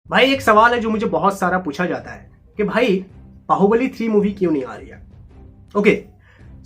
भाई एक सवाल है जो मुझे बहुत सारा पूछा जाता है कि भाई बाहुबली 3 मूवी क्यों नहीं आ रही है। ओके,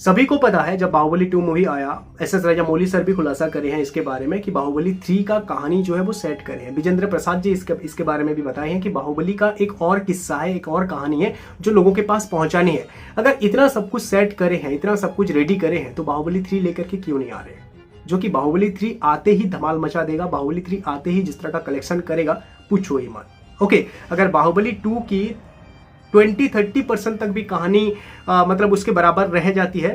सभी को पता है जब बाहुबली 2 मूवी आया, एस राजामौली सर भी खुलासा करे हैं इसके बारे में कि बाहुबली 3 का कहानी जो है वो सेट करे हैं। विजेंद्र प्रसाद जी इसके बारे में भी बताए हैं कि बाहुबली का एक और किस्सा है, एक और कहानी है जो लोगों के पास पहुंचानी है। अगर इतना सब कुछ सेट करे हैं, इतना सब कुछ रेडी करे हैं, तो बाहुबली 3 लेकर के क्यों नहीं आ रहे हैं? जो कि बाहुबली 3 आते ही धमाल मचा देगा, बाहुबली 3 आते ही जिस तरह का कलेक्शन करेगा पूछो ही मत। ओके, अगर बाहुबली 2 की 20-30% तक भी कहानी मतलब उसके बराबर रह जाती है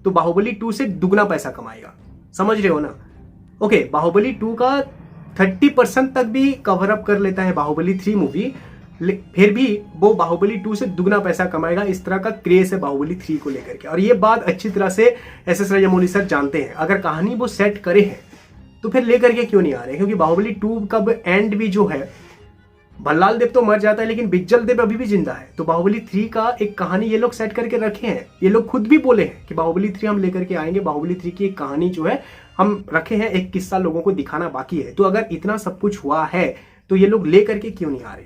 तो बाहुबली 2 से दुगना पैसा कमाएगा। समझ रहे हो ना? ओके, बाहुबली 2 का 30% तक भी कवर अप कर लेता है बाहुबली 3 मूवी, फिर भी वो बाहुबली 2 से दुगना पैसा कमाएगा। इस तरह का क्रेज है बाहुबली 3 को लेकर के, और ये बात अच्छी तरह से एस राजामौली सर जानते हैं। अगर कहानी वो सेट करे हैं तो फिर लेकर के क्यों नहीं आ रहे? क्योंकि बाहुबली 2 का एंड भी जो है, भल्लाल देव तो मर जाता है लेकिन बिज्जल देव अभी भी जिंदा है। तो बाहुबली 3 का एक कहानी ये लोग सेट करके रखे हैं। ये लोग खुद भी बोले हैं कि बाहुबली 3 हम लेकर के आएंगे, बाहुबली 3 की एक कहानी जो है हम रखे हैं, एक किस्सा लोगों को दिखाना बाकी है। तो अगर इतना सब कुछ हुआ है तो ये लोग लेकर के क्यों नहीं आ रहे?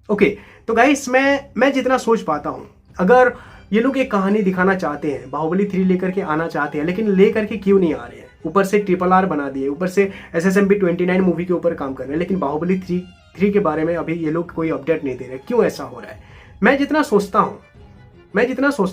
ओके, तो गाइस मैं जितना सोच पाता हूं, अगर ये लोग एक कहानी दिखाना चाहते हैं, बाहुबली 3 लेकर के आना चाहते हैं, लेकिन लेकर के क्यों नहीं आ रहे हैं? ऊपर से RRR बना दिए, ऊपर से SSMB 29 मूवी के ऊपर काम कर रहे हैं, लेकिन बाहुबली 3 के बारे में अभी ये लोग कोई अपडेट नहीं दे रहे। क्यों ऐसा हो रहा है? मैं जितना सोचता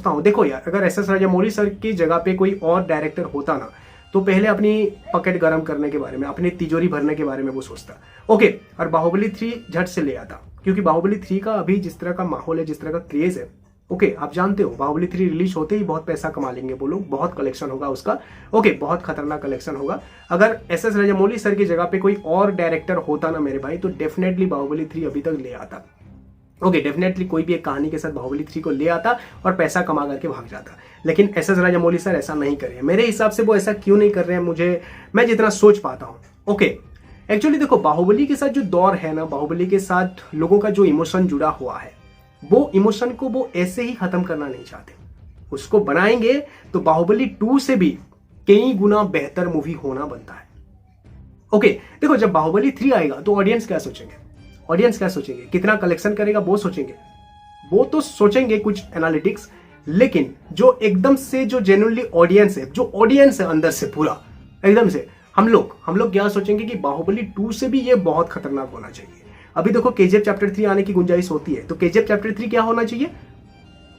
हूं, देखो यार, अगर एस राजामौली सर की जगह पे कोई और डायरेक्टर होता ना, तो पहले अपनी पॉकेट गर्म करने के बारे में, अपनी तिजोरी भरने के बारे में वो सोचता। ओके, और बाहुबली 3 झट से ले आता, क्योंकि बाहुबली 3 का अभी जिस तरह का माहौल है, जिस तरह का क्रेज है, ओके, आप जानते हो बाहुबली 3 रिलीज होते ही बहुत पैसा कमा लेंगे वो लोग, बहुत कलेक्शन होगा उसका। ओके, बहुत खतरनाक कलेक्शन होगा। अगर एस राजामौली सर की जगह पे कोई और डायरेक्टर होता ना मेरे भाई, तो डेफिनेटली बाहुबली 3 अभी तक ले आता। ओके, डेफिनेटली कोई भी एक कहानी के साथ बाहुबली 3 को ले आता और पैसा कमा करके भाग जाता। लेकिन एस राजामौली सर ऐसा नहीं कर रहे हैं। मेरे हिसाब से वो ऐसा क्यों नहीं कर रहे हैं, मैं जितना सोच पाता हूँ। ओके, एक्चुअली देखो, बाहुबली के साथ जो दौर है ना, बाहुबली के साथ लोगों का जो इमोशन जुड़ा हुआ है, वो इमोशन को वो ऐसे ही खत्म करना नहीं चाहते। उसको बनाएंगे तो बाहुबली 2 से भी कई गुना बेहतर मूवी होना बनता है। ओके, देखो, जब बाहुबली 3 आएगा तो ऑडियंस क्या सोचेंगे? कितना कलेक्शन करेगा वो सोचेंगे। वो तो सोचेंगे कुछ एनालिटिक्स, लेकिन जो एकदम से जो जेन्युइनली ऑडियंस है अंदर से पूरा एकदम से, हम लोग क्या सोचेंगे कि बाहुबली 2 से भी ये बहुत खतरनाक होना चाहिए। अभी देखो, KGF चैप्टर 3 आने की गुंजाइश होती है, तो KGF चैप्टर 3 क्या होना चाहिए?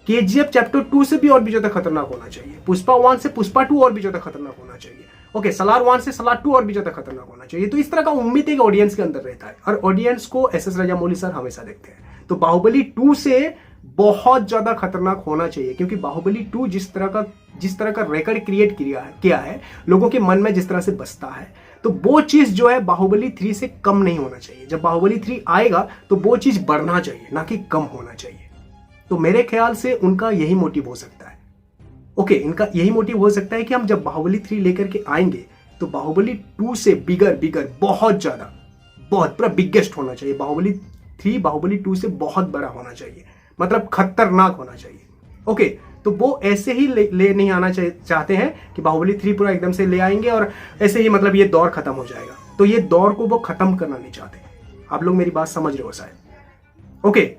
KGF चैप्टर 2 से भी और भी ज्यादा खतरनाक होना चाहिए। पुष्पा 1 से पुष्पा 2 और भी ज्यादा खतरनाक होना चाहिए। ओके, सलार 1 से सलार 2 और भी ज्यादा खतरनाक होना चाहिए। तो इस तरह का उम्मीद एक ऑडियंस के अंदर रहता है, और ऑडियंस को एस राजामौली सर हमेशा देखते हैं। तो बाहुबली 2 से बहुत ज्यादा खतरनाक होना चाहिए, क्योंकि बाहुबली 2 जिस तरह का रिकॉर्ड क्रिएट किया है लोगों के मन में, जिस तरह से बसता है, तो वो चीज जो है बाहुबली 3 से कम नहीं होना चाहिए। जब बाहुबली 3 आएगा तो वो चीज बढ़ना चाहिए, ना कि कम होना चाहिए। तो मेरे ख्याल से उनका यही मोटिव हो सकता है। ओके, इनका यही मोटिव हो सकता है कि हम जब बाहुबली 3 लेकर के आएंगे तो बाहुबली 2 से बिगर बहुत पूरा बिगेस्ट होना चाहिए। बाहुबली 3 बाहुबली 2 से बहुत बड़ा होना चाहिए, मतलब खतरनाक होना चाहिए। ओके, तो वो ऐसे ही ले नहीं आना चाहते हैं कि बाहुबली 3 पूरा एकदम से ले आएंगे और ऐसे ही मतलब ये दौर खत्म हो जाएगा। तो ये दौर को वो खत्म करना नहीं चाहते। आप लोग मेरी बात समझ रहे हो शायद। ओके,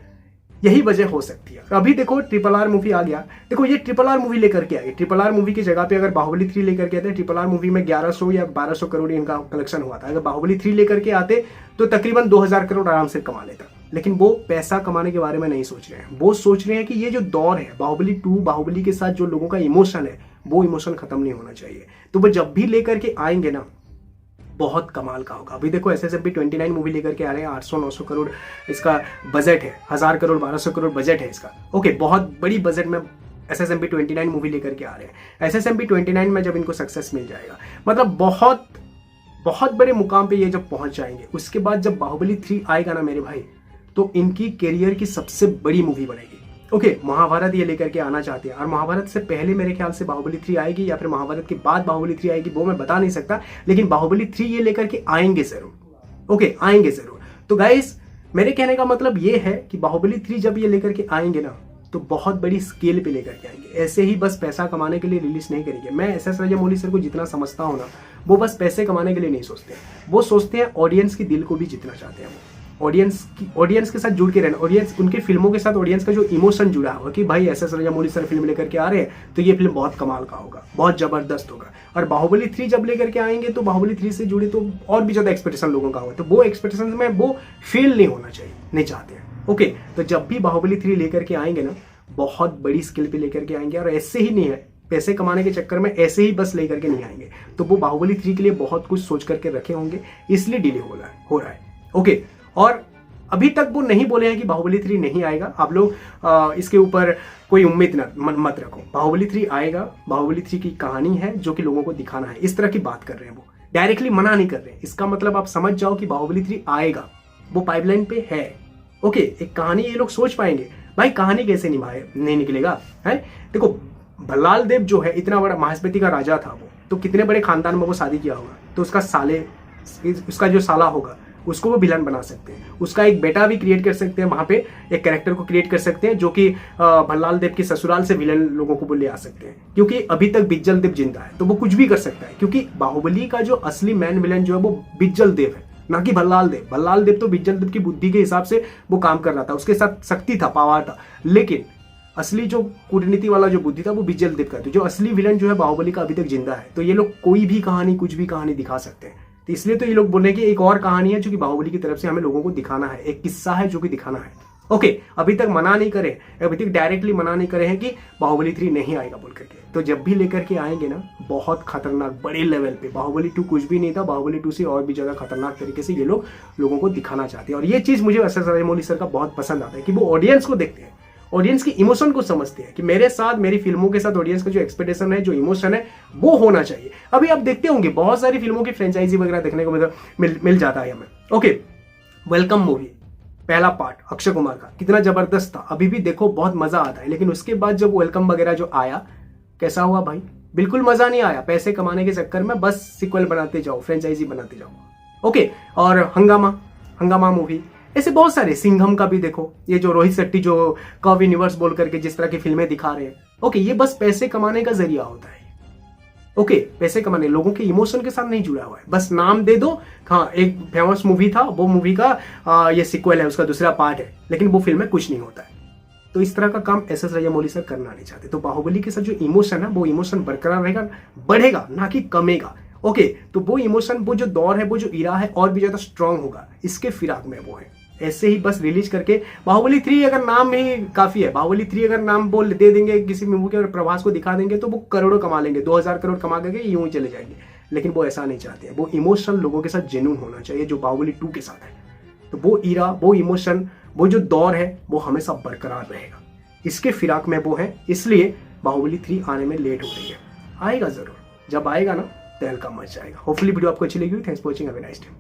यही वजह हो सकती है। अभी देखो, RRR मूवी आ गया। देखो, ये RRR मूवी लेकर के आई। RRR मूवी की जगह पे अगर बाहुबली 3 लेकर के आते, RRR मूवी में 1100 या 1200 करोड़ इनका कलेक्शन हुआ था। अगर बाहुबली 3 लेकर के आते तो तकरीबन 2000 करोड़ आराम से कमा लेता। लेकिन वो पैसा कमाने के बारे में नहीं सोच रहे हैं। वो सोच रहे हैं कि ये जो दौर है बाहुबली 2, बाहुबली के साथ जो लोगों का इमोशन है, वो इमोशन खत्म नहीं होना चाहिए। तो वो जब भी लेकर के आएंगे ना, बहुत कमाल का होगा। अभी देखो, SSMB 29 मूवी लेकर के आ रहे हैं। 800-900 करोड़ इसका बजट है, 1000 करोड़ 1200 करोड़ बजट है इसका। ओके, बहुत बड़ी बजट में SSMB 29 मूवी लेकर के आ रहे हैं। SSMB 29 में जब इनको सक्सेस मिल जाएगा, मतलब बहुत बड़े मुकाम पे ये जब पहुंच जाएंगे, उसके बाद जब बाहुबली 3 आएगा ना मेरे भाई, तो इनकी कैरियर की सबसे बड़ी मूवी बनेगी। ओके, महाभारत ये लेकर के आना चाहते हैं, और महाभारत से पहले मेरे ख्याल से बाहुबली 3 आएगी, या फिर महाभारत के बाद बाहुबली 3 आएगी, वो मैं बता नहीं सकता। लेकिन बाहुबली 3 ये लेकर के आएंगे जरूर। ओके, आएंगे जरूर। तो गाइस, मेरे कहने का मतलब ये है कि बाहुबली 3 जब ये लेकर के आएंगे ना, तो बहुत बड़ी स्केल पे लेकर के आएंगे। ऐसे ही बस पैसा कमाने के लिए रिलीज नहीं करेंगे। मैं एस राजामौली सर को जितना समझता हूँ ना, वो बस पैसे कमाने के लिए नहीं सोचते, वो सोचते हैं ऑडियंस के दिल को भी जीतना चाहते हैं। ऑडियंस के साथ जुड़ के रहना, ऑडियंस उनके फिल्मों के साथ ऑडियंस का जो इमोशन जुड़ा हुआ कि भाई S S Rajamouli sir film लेकर के आ रहे हैं तो ये फिल्म बहुत कमाल का होगा, बहुत जबरदस्त होगा। और बाहुबली 3 जब लेकर के आएंगे तो बाहुबली 3 से जुड़े तो और भी ज्यादा एक्सपेक्टेशन लोगों का होगा, तो वो एक्सपेक्टेशन में वो फेल नहीं होना चाहिए, नहीं चाहते हैं। ओके, तो जब भी बाहुबली 3 लेकर के आएंगे ना, बहुत बड़ी स्केल पे लेकर के आएंगे, और ऐसे ही नहीं है पैसे कमाने के चक्कर में ऐसे ही बस लेकर के नहीं आएंगे, तो वो बाहुबली 3 के लिए बहुत कुछ सोच करके रखे होंगे, इसलिए डिले हो रहा है। ओके, और अभी तक वो नहीं बोले हैं कि बाहुबली 3 नहीं आएगा। आप लोग इसके ऊपर कोई उम्मीद मत रखो, बाहुबली 3 आएगा। बाहुबली 3 की कहानी है जो कि लोगों को दिखाना है, इस तरह की बात कर रहे हैं, वो डायरेक्टली मना नहीं कर रहे हैं। इसका मतलब आप समझ जाओ कि बाहुबली 3 आएगा, वो पाइपलाइन पे है। ओके, एक कहानी ये लोग सोच पाएंगे, भाई कहानी कैसे नहीं निकलेगा है। देखो भल्लाल देव जो है इतना बड़ा महास्पति का राजा था, वो तो कितने बड़े खानदान में वो शादी किया होगा, तो उसका जो साला होगा उसको वो विलन बना सकते हैं, उसका एक बेटा भी क्रिएट कर सकते हैं, वहां पे एक कैरेक्टर को क्रिएट कर सकते हैं जो कि भल्लाल देव के ससुराल से विलन लोगों को ले आ सकते हैं, क्योंकि अभी तक बिज्जल देव जिंदा है तो वो कुछ भी कर सकता है। क्योंकि बाहुबली का जो असली मैन विलन जो है वो बिज्जल देव है, ना कि भल्लाल देव। भल्लाल देव तो बिज्जल देव की बुद्धि के हिसाब से वो काम कर रहा था, उसके साथ शक्ति था, पावर था, लेकिन असली जो कूटनीति वाला जो बुद्धि था वो बिज्जल देव का था। जो असली विलन जो है बाहुबली का अभी तक जिंदा है, तो ये लोग कोई भी कहानी कुछ भी कहानी दिखा सकते हैं। तो इसलिए तो ये लोग बोल रहे हैं कि एक और कहानी है जो कि बाहुबली की तरफ से हमें लोगों को दिखाना है, एक किस्सा है जो कि दिखाना है। ओके, अभी तक मना नहीं करे, अभी तक डायरेक्टली मना नहीं करे हैं कि बाहुबली 3 नहीं आएगा बोल करके। तो जब भी लेकर के आएंगे ना, बहुत खतरनाक बड़े लेवल पे, बाहुबली 2 कुछ भी नहीं था, बाहुबली 2 से और भी ज्यादा खतरनाक तरीके से ये लोग लोगों को दिखाना चाहते हैं। और ये चीज मुझे एस एस राजामौली सर का बहुत पसंद आता है कि वो ऑडियंस को देखते हैं, ऑडियंस की इमोशन को समझते हैं कि मेरे साथ, मेरी फिल्मों के साथ ऑडियंस का जो एक्सपेक्टेशन है, जो इमोशन है, वो होना चाहिए। अभी आप देखते होंगे बहुत सारी फिल्मों की फ्रेंचाइजी वगैरह देखने को मिल जाता है हमें। ओके, वेलकम मूवी पहला पार्ट अक्षय कुमार का कितना जबरदस्त था, अभी भी देखो बहुत मजा आता है। लेकिन उसके बाद जब वेलकम वगैरह जो आया, कैसा हुआ भाई? बिल्कुल मजा नहीं आया। पैसे कमाने के चक्कर में बस सिक्वल बनाते जाओ, फ्रेंचाइजी बनाते जाओ। ओके, और हंगामा मूवी, ऐसे बहुत सारे, सिंघम का भी देखो, ये जो रोहित शेट्टी जो कर्व यूनिवर्स बोल करके जिस तरह की फिल्में दिखा रहे हैं। ओके, ये बस पैसे कमाने का जरिया होता है। ओके, पैसे कमाने, लोगों के इमोशन के साथ नहीं जुड़ा हुआ है। बस नाम दे दो, हाँ एक फेमस मूवी था, वो मूवी का ये सिक्वल है, उसका दूसरा पार्ट है, लेकिन वो फिल्म में कुछ नहीं होता है। तो इस तरह का काम एस एस राजामौली सर करना नहीं चाहते। तो बाहुबली के साथ जो इमोशन है, वो इमोशन बरकरार रहेगा, बढ़ेगा, ना कि कमेगा। ओके, तो वो इमोशन, वो जो दौर है, वो जो इरा है, और भी ज्यादा स्ट्रांग होगा, इसके फिराक में वो है। ऐसे ही बस रिलीज करके बाहुबली 3 अगर नाम ही काफी है, बाहुबली 3 अगर नाम बोल दे देंगे किसी मूवी के, प्रभास को दिखा देंगे तो वो करोड़ों कमा लेंगे, 2000 करोड़ कमा करके यूं ही चले जाएंगे। लेकिन वो ऐसा नहीं चाहते हैं, वो इमोशन लोगों के साथ जेन्युइन होना चाहिए, जो बाहुबली 2 के साथ है। तो वो इरा, वो इमोशन, वो जो दौर है, वो हमेशा बरकरार रहेगा, इसके फिराक में वो है। इसलिए बाहुबली 3 आने में लेट हो रही है, आएगा जरूर, जब आएगा ना तहलका मच जाएगा। होपफुली वीडियो आपको अच्छी लगी। Thanks for watching, have a nice day.